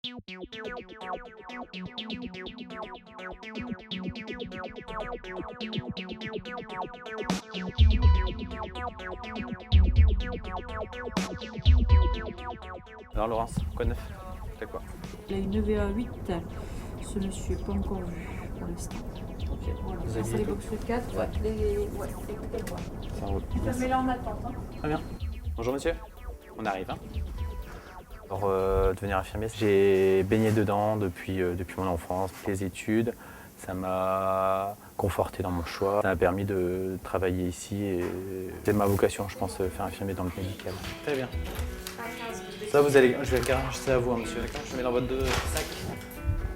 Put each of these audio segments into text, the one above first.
Alors Laurence, quoi de neuf? C'est quoi? Il a une EVA8, ce monsieur pas encore vu pour l'instant. Ok. Voilà, Vous ça avez c'est les box 4, Ouais. les coupelles, voilà. Ça roule. Fermez-la en attente. Hein. Très bien. Bonjour monsieur. On arrive. Hein. Pour devenir infirmier, j'ai baigné dedans depuis mon enfance, les études. Ça m'a conforté dans mon choix. Ça m'a permis de travailler ici et c'est ma vocation, je pense, faire infirmier dans le médical. Très bien. Ça, vous allez, je vais le caresser à vous, hein, monsieur. D'accord, je mets dans votre sac.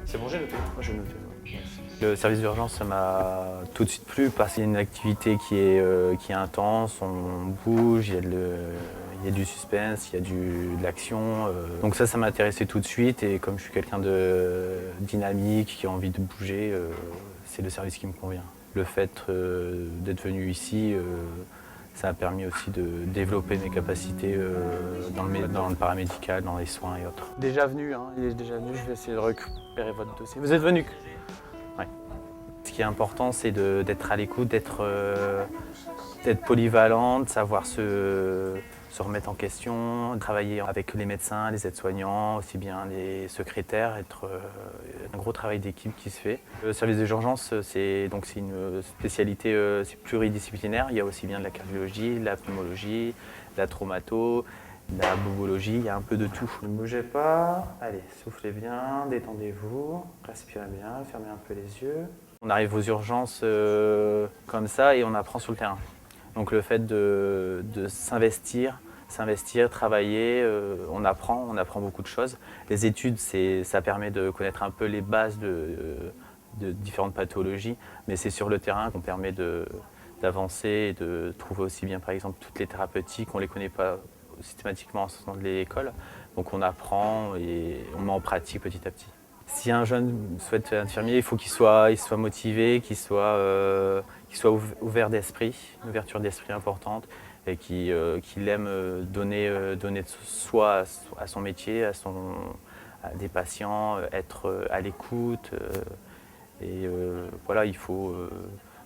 C'est bon, j'ai noté. Moi, j'ai noté. Ouais. Le service d'urgence, ça m'a tout de suite plu parce qu'il y a une activité qui est intense, on bouge, il y a du suspense, il y a de l'action. Donc ça m'a intéressé tout de suite et comme je suis quelqu'un de dynamique, qui a envie de bouger, c'est le service qui me convient. Le fait d'être venu ici, ça a permis aussi de développer mes capacités dans le paramédical, dans les soins et autres. Déjà venu, hein, il est déjà venu, je vais essayer de récupérer votre dossier. Vous êtes venu? Oui. Ce qui est important, c'est d'être à l'écoute, d'être polyvalent, de savoir se remettre en question, travailler avec les médecins, les aides-soignants, aussi bien les secrétaires, être un gros travail d'équipe qui se fait. Le service des urgences, c'est une spécialité c'est pluridisciplinaire. Il y a aussi bien de la cardiologie, de la pneumologie, de la traumato, de la bobologie, il y a un peu de tout. Ne bougez pas, allez, soufflez bien, détendez-vous, respirez bien, fermez un peu les yeux. On arrive aux urgences comme ça et on apprend sur le terrain. Donc le fait de s'investir, travailler, on apprend beaucoup de choses. Les études, ça permet de connaître un peu les bases de différentes pathologies, mais c'est sur le terrain qu'on permet d'avancer et de trouver aussi bien par exemple toutes les thérapeutiques, on ne les connaît pas systématiquement en sortant de l'école, donc on apprend et on met en pratique petit à petit. Si un jeune souhaite être infirmier, il faut qu'il soit motivé, qu'il soit ouvert d'esprit, une ouverture d'esprit importante et qu'il aime donner de soi à son métier, à des patients, être à l'écoute. Voilà, il faut.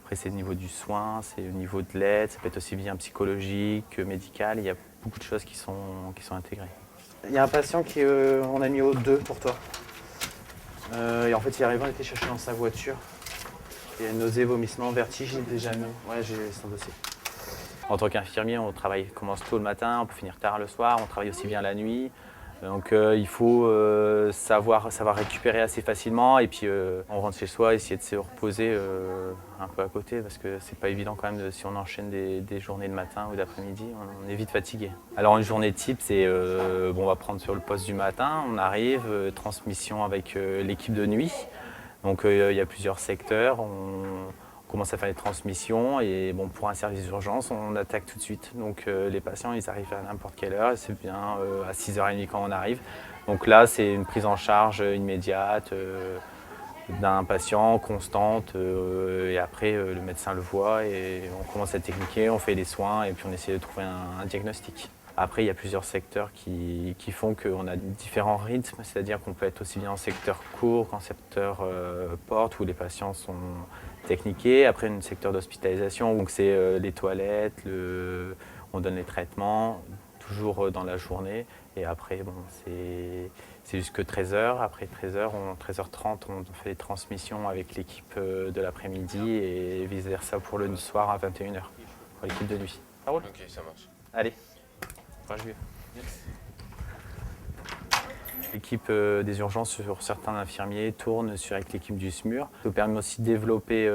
Après, c'est au niveau du soin, c'est au niveau de l'aide, ça peut être aussi bien psychologique que médical. Il y a beaucoup de choses qui sont intégrées. Il y a un patient qu'on a mis au 2 pour toi. Et en fait, il arrive, on était chercher dans sa voiture. Il y a nausée, vomissement, vertige, il est déjà mis. Ouais, j'ai son dossier. En tant qu'infirmier, on commence tôt le matin, on peut finir tard le soir, on travaille aussi bien la nuit. Donc il faut savoir récupérer assez facilement et puis on rentre chez soi, essayer de se reposer un peu à côté parce que c'est pas évident quand même si on enchaîne des journées de matin ou d'après-midi, on est vite fatigué. Alors une journée type, c'est on va prendre sur le poste du matin, on arrive, transmission avec l'équipe de nuit. Donc il y a plusieurs secteurs, on commence à faire les transmissions et bon, pour un service d'urgence, on attaque tout de suite. Donc les patients, ils arrivent à n'importe quelle heure, c'est bien à 6h30 quand on arrive. Donc là, c'est une prise en charge immédiate d'un patient, constante, et après le médecin le voit et on commence à techniquer, on fait les soins et puis on essaie de trouver un diagnostic. Après, il y a plusieurs secteurs qui font qu'on a différents rythmes, c'est-à-dire qu'on peut être aussi bien en secteur court qu'en secteur porte où les patients sont techniqués. Après, un secteur d'hospitalisation, donc c'est les toilettes, on donne les traitements, toujours dans la journée. Et après, bon, c'est jusque 13h. Après 13h, 13h30, on fait les transmissions avec l'équipe de l'après-midi et vice-versa pour le soir à 21h, pour l'équipe de nuit. Ça roule ? Ok, ça marche. Allez. L'équipe des urgences sur certains infirmiers tourne avec l'équipe du SMUR. Ça nous permet aussi de développer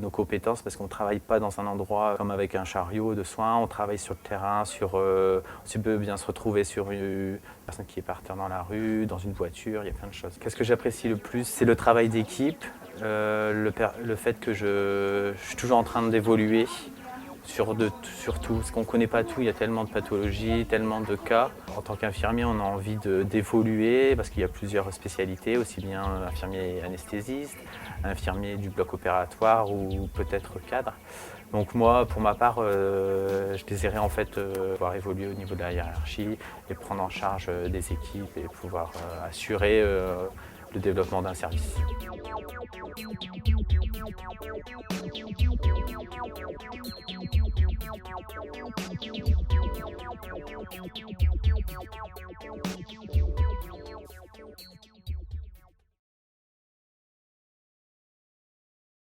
nos compétences parce qu'on ne travaille pas dans un endroit comme avec un chariot de soins, on travaille sur le terrain, on peut bien se retrouver sur une personne qui est par terre dans la rue, dans une voiture, il y a plein de choses. Qu'est-ce que j'apprécie le plus? C'est le travail d'équipe, le fait que je suis toujours en train d'évoluer. sur tout, parce qu'on ne connaît pas tout, il y a tellement de pathologies, tellement de cas. En tant qu'infirmier, on a envie d'évoluer parce qu'il y a plusieurs spécialités, aussi bien infirmier anesthésiste, infirmier du bloc opératoire ou peut-être cadre. Donc moi, pour ma part, je désirais en fait pouvoir évoluer au niveau de la hiérarchie et prendre en charge des équipes et pouvoir assurer le développement d'un service.